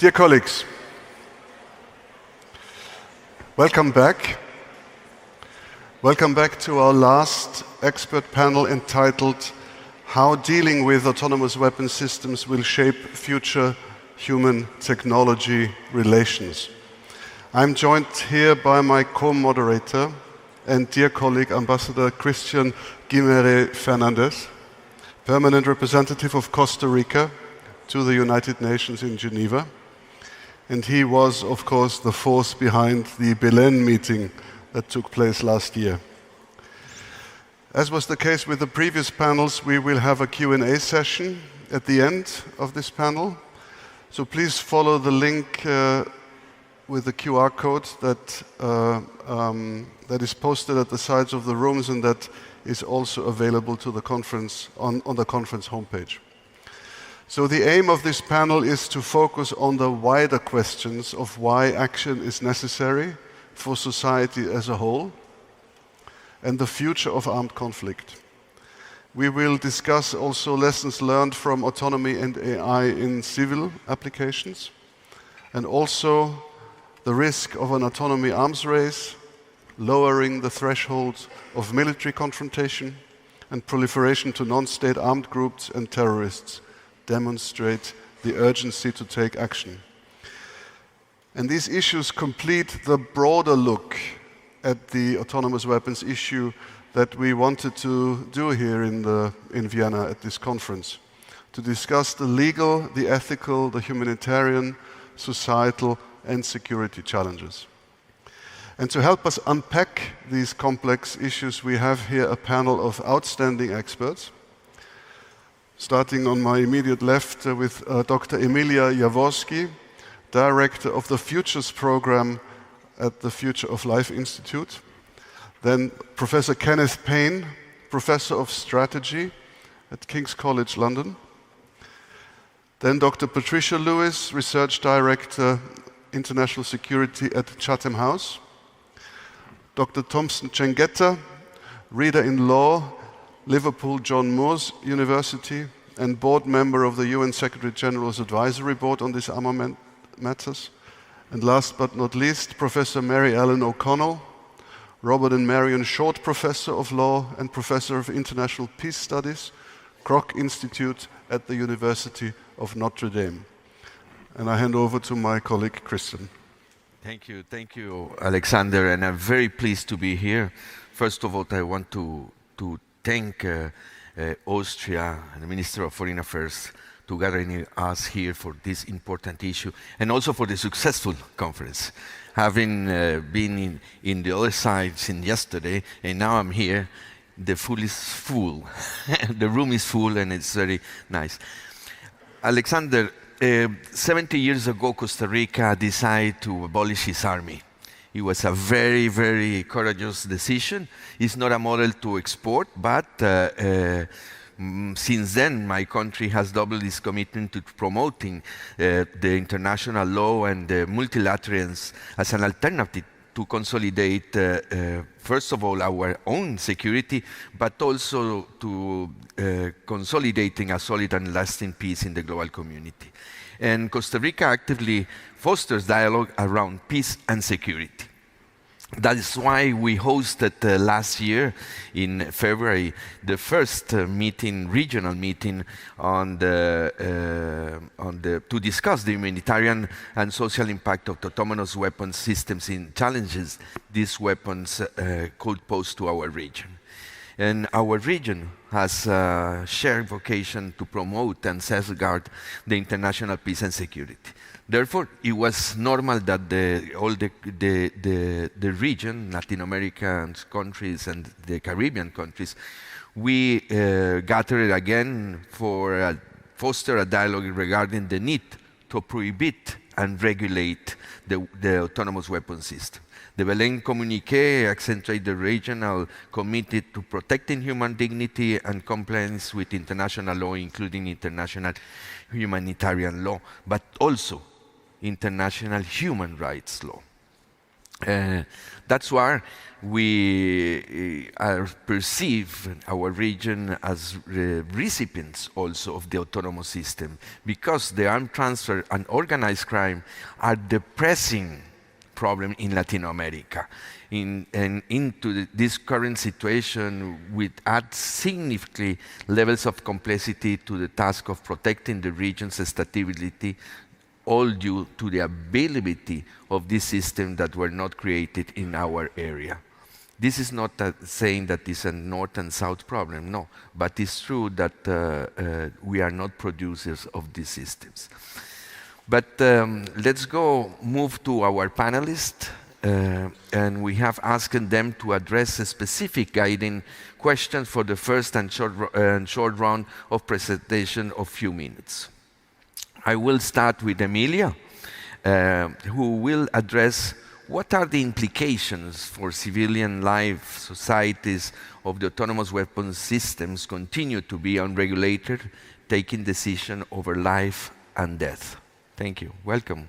Dear colleagues, welcome back. Welcome back to our last expert panel entitled How Dealing with Autonomous Weapon Systems Will Shape Future Human-Technology Relations. I'm joined here by my co-moderator and dear colleague, Ambassador Christian Guillermet Fernández, permanent representative of Costa Rica to the United Nations in Geneva. And he was, of course, the force behind the Belém meeting that took place last year. As was the case with the previous panels, we will have a Q&A session at the end of this panel. So please follow the link with the QR code that is posted at the sides of the rooms and that is also available to the conference on the conference homepage. So the aim of this panel is to focus on the wider questions of why action is necessary for society as a whole and the future of armed conflict. We will discuss also lessons learned from autonomy and AI in civil applications, and also the risk of an autonomy arms race, lowering the threshold of military confrontation, and proliferation to non-state armed groups and terrorists demonstrate the urgency to take action. And these issues complete the broader look at the autonomous weapons issue that we wanted to do here in Vienna at this conference, to discuss the legal, the ethical, the humanitarian, societal, and security challenges. And to help us unpack these complex issues, we have here a panel of outstanding experts, starting on my immediate left with Dr. Emilia Jaworski, Director of the Futures Program at the Future of Life Institute. Then Professor Kenneth Payne, Professor of Strategy at King's College London. Then Dr. Patricia Lewis, Research Director, International Security at Chatham House. Dr. Thompson Chengeta, Reader in Law, Liverpool John Moores University, and board member of the UN Secretary General's Advisory Board on disarmament matters. And last but not least, Professor Mary Ellen O'Connell, Robert and Marion Short Professor of Law and Professor of International Peace Studies, Kroc Institute at the University of Notre Dame. And I hand over to my colleague, Christian. Thank you, Alexander, and I'm very pleased to be here. First of all, I want to thank Austria and the Minister of Foreign Affairs to gathering us here for this important issue, and also for the successful conference. Having been in the other side since yesterday, and now I'm here, the pool is full. The room is full, and it's very nice. Alexander, 70 years ago, Costa Rica decided to abolish its army. It was a very, very courageous decision. It's not a model to export, but since then, my country has doubled its commitment to promoting the international law and multilateralism as an alternative to consolidate, first of all, our own security, but also to consolidating a solid and lasting peace in the global community. And Costa Rica actively fosters dialogue around peace and security. That is why we hosted last year in February the first regional meeting to discuss the humanitarian and social impact of autonomous weapons systems in challenges these weapons could pose to our region. And our region has a shared vocation to promote and safeguard the international peace and security. Therefore, it was normal that all the region, Latin American countries and the Caribbean countries, we gathered again for foster a dialogue regarding the need to prohibit and regulate the autonomous weapon system. The Belém communiqué accentuated the regional committed to protecting human dignity and compliance with international law, including international humanitarian law, but also international human rights law. That's why we perceive our region as recipients also of the autonomous system, because the armed transfer and organized crime are the pressing problem in Latin America. Into this current situation, we add significant levels of complexity to the task of protecting the region's stability, all due to the availability of this system that were not created in our area. This is not saying that it's a North and South problem, no, but it's true that we are not producers of these systems. But let's move to our panelists, and we have asked them to address a specific guiding questions for the first and short round of presentation of few minutes. I will start with Emilia, who will address what are the implications for civilian life societies of the autonomous weapons systems continue to be unregulated, taking decision over life and death. Thank you. Welcome.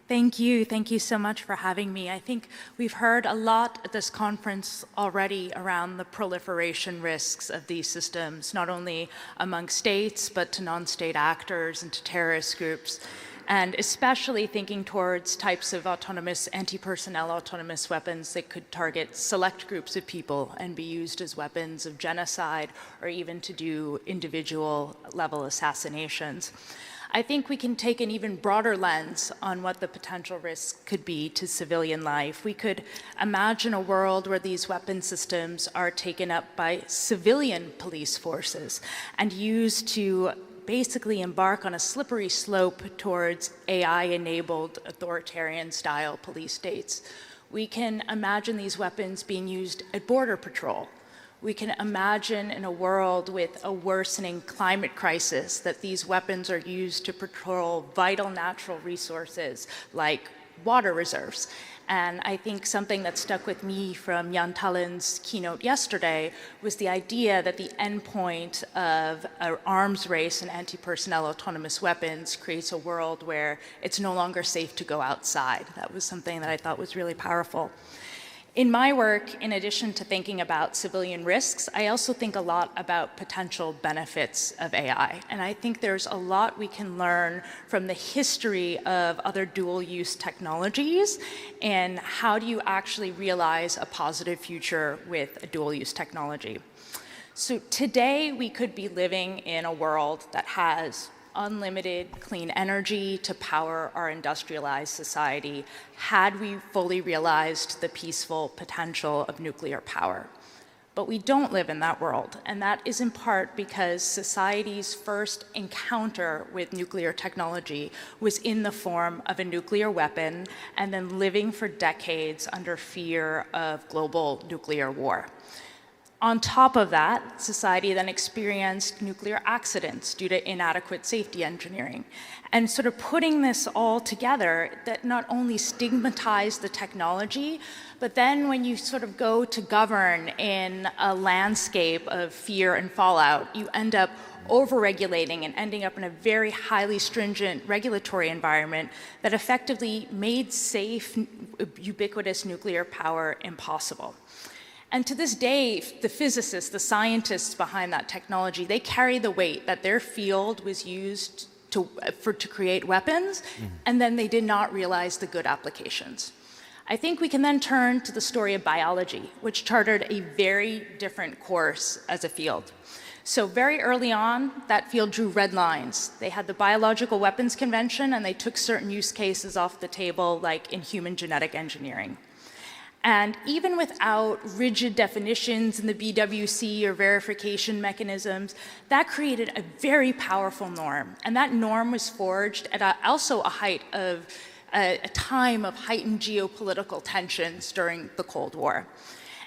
Thank you. Thank you so much for having me. I think we've heard a lot at this conference already around the proliferation risks of these systems, not only among states, but to non-state actors and to terrorist groups. And especially thinking towards types of autonomous, anti-personnel autonomous weapons that could target select groups of people and be used as weapons of genocide or even to do individual level assassinations. I think we can take an even broader lens on what the potential risks could be to civilian life. We could imagine a world where these weapon systems are taken up by civilian police forces and used to basically embark on a slippery slope towards AI-enabled authoritarian-style police states. We can imagine these weapons being used at border patrol. We can imagine in a world with a worsening climate crisis that these weapons are used to patrol vital natural resources like water reserves. And I think something that stuck with me from Jan Tallen's keynote yesterday was the idea that the endpoint of an arms race and anti-personnel autonomous weapons creates a world where it's no longer safe to go outside. That was something that I thought was really powerful. In my work, in addition to thinking about civilian risks, I also think a lot about potential benefits of AI. And I think there's a lot we can learn from the history of other dual-use technologies and how do you actually realize a positive future with a dual-use technology. So today, we could be living in a world that has unlimited clean energy to power our industrialized society had we fully realized the peaceful potential of nuclear power. But we don't live in that world, and that is in part because society's first encounter with nuclear technology was in the form of a nuclear weapon and then living for decades under fear of global nuclear war. On top of that, society then experienced nuclear accidents due to inadequate safety engineering. And sort of putting this all together, that not only stigmatized the technology, but then when you sort of go to govern in a landscape of fear and fallout, you end up over-regulating and ending up in a very highly stringent regulatory environment that effectively made safe, ubiquitous nuclear power impossible. And to this day, the physicists, the scientists behind that technology, they carry the weight that their field was used to create weapons, and then they did not realize the good applications. I think we can then turn to the story of biology, which chartered a very different course as a field. So very early on, that field drew red lines. They had the Biological Weapons Convention, and they took certain use cases off the table, like in human genetic engineering. And even without rigid definitions in the BWC or verification mechanisms, that created a very powerful norm. And that norm was forged at also a time of heightened geopolitical tensions during the Cold War.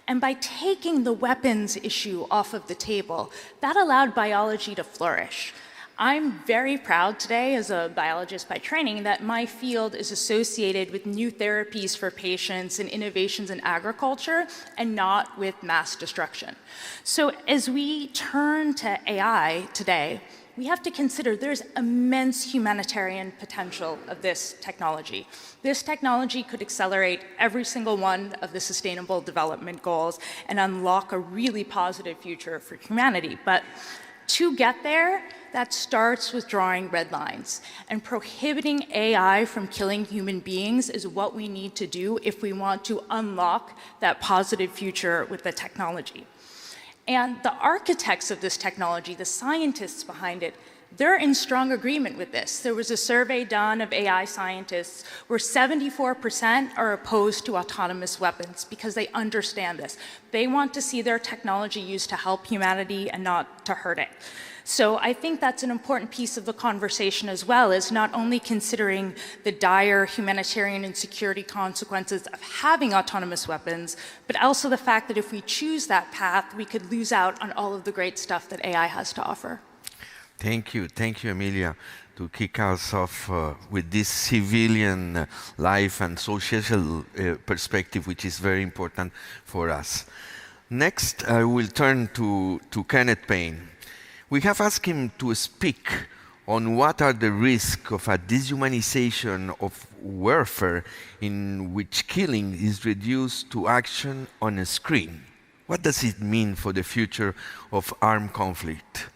And by taking the weapons issue off of the table, that allowed biology to flourish. I'm very proud today, as a biologist by training, that my field is associated with new therapies for patients and innovations in agriculture and not with mass destruction. So as we turn to AI today, we have to consider there's immense humanitarian potential of this technology. This technology could accelerate every single one of the Sustainable Development Goals and unlock a really positive future for humanity. But to get there, that starts with drawing red lines. And prohibiting AI from killing human beings is what we need to do if we want to unlock that positive future with the technology. And the architects of this technology, the scientists behind it, they're in strong agreement with this. There was a survey done of AI scientists where 74% are opposed to autonomous weapons because they understand this. They want to see their technology used to help humanity and not to hurt it. So I think that's an important piece of the conversation as well, is not only considering the dire humanitarian and security consequences of having autonomous weapons, but also the fact that if we choose that path, we could lose out on all of the great stuff that AI has to offer. Thank you, Emilia, to kick us off with this civilian life and social perspective, which is very important for us. Next, I will turn to Kenneth Payne. We have asked him to speak on what are the risks of a dehumanization of warfare in which killing is reduced to action on a screen. What does it mean for the future of armed conflict?